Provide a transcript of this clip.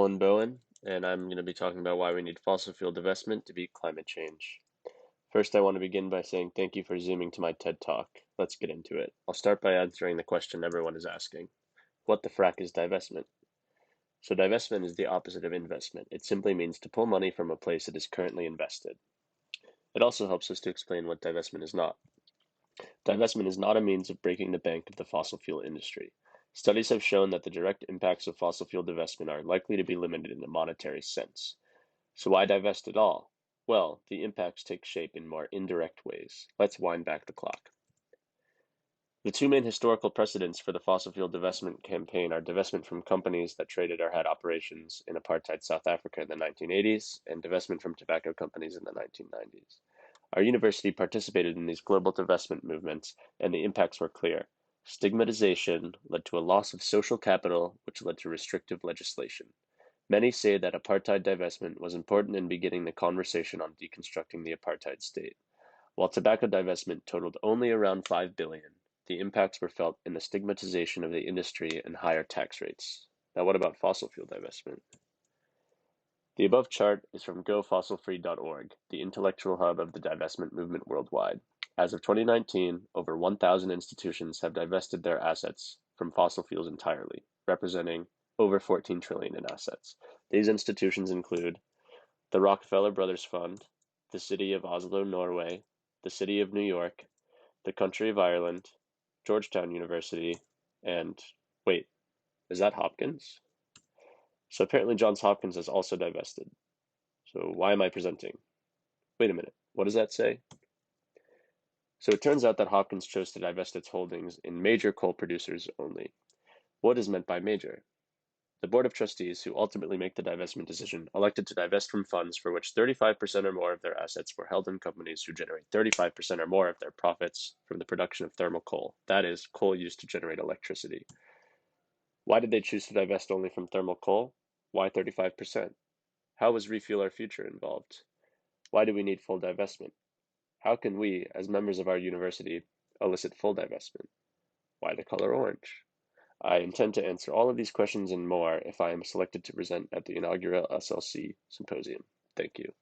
Colin Bowen, and I'm going to be talking about why we need fossil fuel divestment to beat climate change. First, I want to begin by saying thank you for zooming to my TED Talk. Let's get into it. I'll start by answering the question everyone is asking. What the frack is divestment? So divestment is the opposite of investment. It simply means to pull money from a place it is currently invested. It also helps us to explain what divestment is not. Divestment is not a means of breaking the bank of the fossil fuel industry. Studies have shown that the direct impacts of fossil fuel divestment are likely to be limited in a monetary sense. So why divest at all? Well, the impacts take shape in more indirect ways. Let's wind back the clock. The two main historical precedents for the fossil fuel divestment campaign are divestment from companies that traded or had operations in apartheid South Africa in the 1980s and divestment from tobacco companies in the 1990s. Our university participated in these global divestment movements, and the impacts were clear. Stigmatization led to a loss of social capital, which led to restrictive legislation. Many say that apartheid divestment was important in beginning the conversation on deconstructing the apartheid state. While tobacco divestment totaled only around 5 billion, the impacts were felt in the stigmatization of the industry and higher tax rates. Now what about fossil fuel divestment? The above chart is from gofossilfree.org, the intellectual hub of the divestment movement worldwide. As of 2019, over 1,000 institutions have divested their assets from fossil fuels entirely, representing over 14 trillion in assets. These institutions include the Rockefeller Brothers Fund, the City of Oslo, Norway, the City of New York, the Country of Ireland, Georgetown University, and wait, is that Hopkins? So apparently Johns Hopkins has also divested. So why am I presenting? Wait a minute, what does that say? So it turns out that Hopkins chose to divest its holdings in major coal producers only. What is meant by major? The Board of Trustees, who ultimately make the divestment decision, elected to divest from funds for which 35% or more of their assets were held in companies who generate 35% or more of their profits from the production of thermal coal, that is, coal used to generate electricity. Why did they choose to divest only from thermal coal? Why 35%? How was Refuel Our Future involved? Why do we need full divestment? How can we, as members of our university, elicit full divestment? Why the color orange? I intend to answer all of these questions and more if I am selected to present at the inaugural SLC symposium. Thank you.